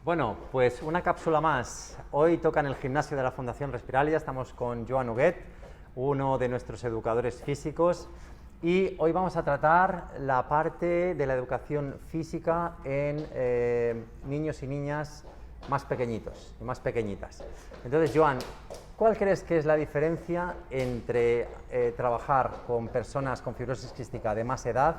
Bueno, pues una cápsula más. Hoy toca en el gimnasio de la Fundación Respiralia. Estamos con Joan Huguet, uno de nuestros educadores físicos, y hoy vamos a tratar la parte de la educación física en niños y niñas más pequeñitos y más pequeñitas. Entonces, Joan, ¿cuál crees que es la diferencia entre trabajar con personas con fibrosis quística de más edad,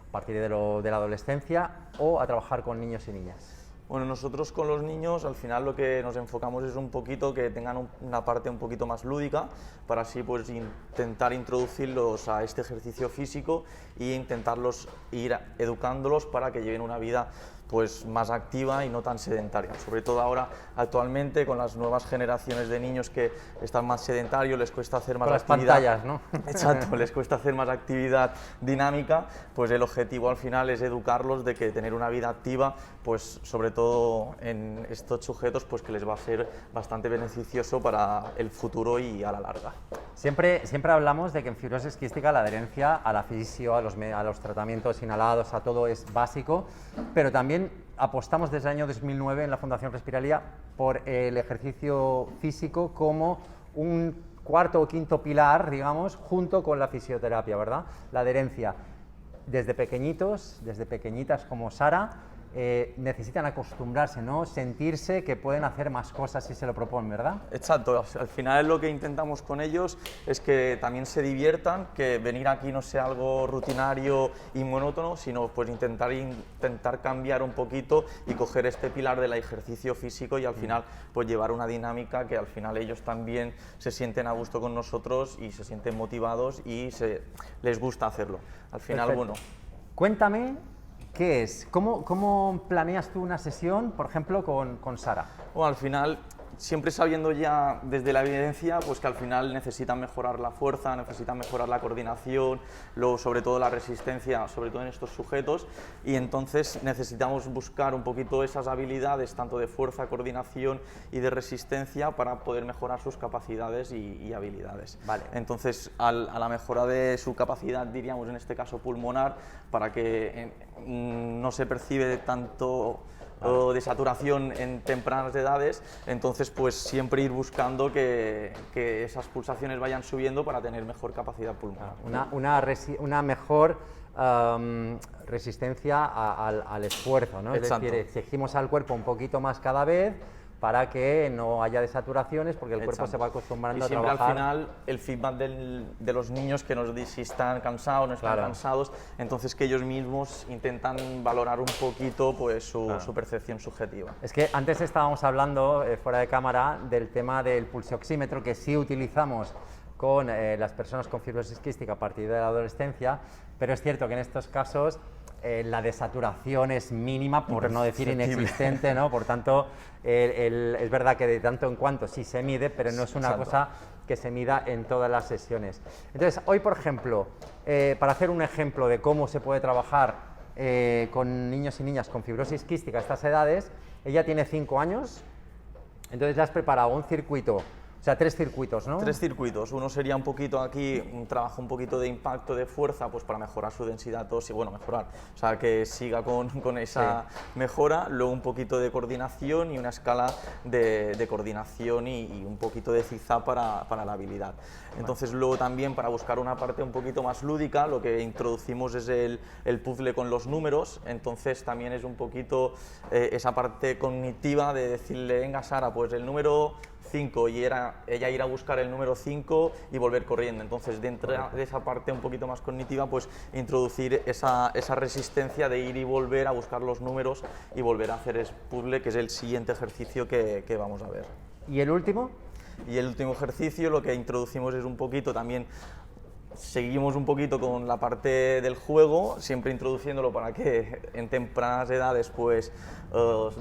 a partir de la adolescencia, o a trabajar con niños y niñas? Bueno, nosotros con los niños al final lo que nos enfocamos es un poquito que tengan una parte un poquito más lúdica para así pues intentar introducirlos a este ejercicio físico e intentarlos ir educándolos para que lleven una vida pues más activa y no tan sedentaria. Sobre todo ahora, actualmente, con las nuevas generaciones de niños que están más sedentarios, les cuesta hacer más actividad. Las pantallas, ¿no? Exacto, les cuesta hacer más actividad dinámica, pues el objetivo al final es educarlos de que tener una vida activa, pues sobre todo en estos sujetos, pues que les va a ser bastante beneficioso para el futuro y a la larga. Siempre hablamos de que en fibrosis quística la adherencia a la fisio, a los tratamientos inhalados, a todo es básico, pero también apostamos desde el año 2009 en la Fundación Respiralia por el ejercicio físico como un cuarto o quinto pilar, digamos, junto con la fisioterapia, ¿verdad? La adherencia. Desde pequeñitos, desde pequeñitas como Sara, necesitan acostumbrarse, ¿no? Sentirse que pueden hacer más cosas si se lo proponen, ¿verdad? Exacto, al final lo que intentamos con ellos es que también se diviertan, que venir aquí no sea algo rutinario y monótono, sino pues intentar cambiar un poquito y coger este pilar del ejercicio físico y al final pues llevar una dinámica que al final ellos también se sienten a gusto con nosotros y se sienten motivados y les gusta hacerlo. Al final, Perfecto. bueno. Cuéntame, ¿qué es? ¿Cómo planeas tú una sesión, por ejemplo, con Sara? Bueno, al final, siempre sabiendo ya desde la evidencia, pues que al final necesitan mejorar la fuerza, necesitan mejorar la coordinación, luego sobre todo la resistencia, sobre todo en estos sujetos, y entonces necesitamos buscar un poquito esas habilidades, tanto de fuerza, coordinación y de resistencia, para poder mejorar sus capacidades y habilidades. Vale. Entonces, a la mejora de su capacidad, diríamos en este caso pulmonar, para que no se percibe tanto de saturación en tempranas edades, entonces pues siempre ir buscando que esas pulsaciones vayan subiendo para tener mejor capacidad pulmonar. Una mejor resistencia al esfuerzo, ¿no? Exacto. Es decir, exigimos al cuerpo un poquito más cada vez para que no haya desaturaciones, porque el cuerpo Exacto. se va acostumbrando y siempre a trabajar. al final el feedback de los niños que nos dicen si están cansados o no están Claro. cansados, entonces que ellos mismos intentan valorar un poquito pues su percepción subjetiva. Es que antes estábamos hablando, fuera de cámara, del tema del pulsioxímetro que sí utilizamos con las personas con fibrosis quística a partir de la adolescencia, pero es cierto que en estos casos la desaturación es mínima, por no decir inexistente, ¿no? Por tanto, es verdad que de tanto en cuanto sí se mide, pero no es una Exacto. cosa que se mida en todas las sesiones. Entonces, hoy, por ejemplo, para hacer un ejemplo de cómo se puede trabajar con niños y niñas con fibrosis quística a estas edades, ella tiene 5 años, entonces le has preparado un circuito. O sea, 3 circuitos, ¿no? 3 circuitos. Uno sería un poquito aquí, un trabajo un poquito de impacto de fuerza, pues para mejorar su densidad y bueno, mejorar, o sea, que siga con esa mejora. Luego un poquito de coordinación y una escala de coordinación y un poquito de zigzag para la habilidad. Entonces luego también para buscar una parte un poquito más lúdica, lo que introducimos es el puzzle con los números, entonces también es un poquito esa parte cognitiva de decirle, venga Sara, pues el número 5 y ella ir a buscar el número 5 y volver corriendo. Entonces, dentro de esa parte un poquito más cognitiva, pues introducir esa resistencia de ir y volver a buscar los números y volver a hacer ese puzzle, que es el siguiente ejercicio que vamos a ver. ¿Y el último? Y el último ejercicio lo que introducimos es un poquito también. Seguimos un poquito con la parte del juego, siempre introduciéndolo para que en tempranas edades pues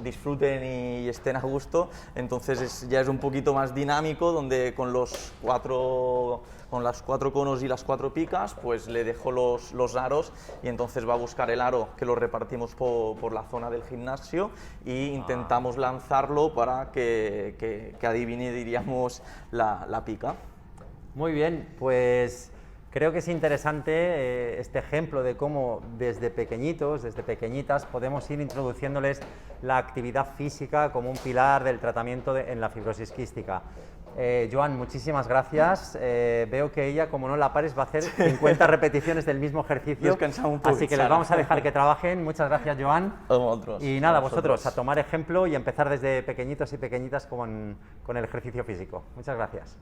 disfruten y estén a gusto. Entonces ya es un poquito más dinámico, donde con los las 4 conos y las 4 picas pues le dejo los aros y entonces va a buscar el aro, que lo repartimos por la zona del gimnasio, e intentamos lanzarlo para que adivine, diríamos, la pica. Muy bien, pues Creo que es interesante este ejemplo de cómo desde pequeñitos, desde pequeñitas, podemos ir introduciéndoles la actividad física como un pilar del tratamiento en la fibrosis quística. Joan, muchísimas gracias. Veo que ella, como no la pares, va a hacer 50 repeticiones del mismo ejercicio. Descansamos un poco, así que les vamos a dejar que trabajen. Muchas gracias, Joan. A vosotros. Y nada, vosotros, a tomar ejemplo y empezar desde pequeñitos y pequeñitas con el ejercicio físico. Muchas gracias.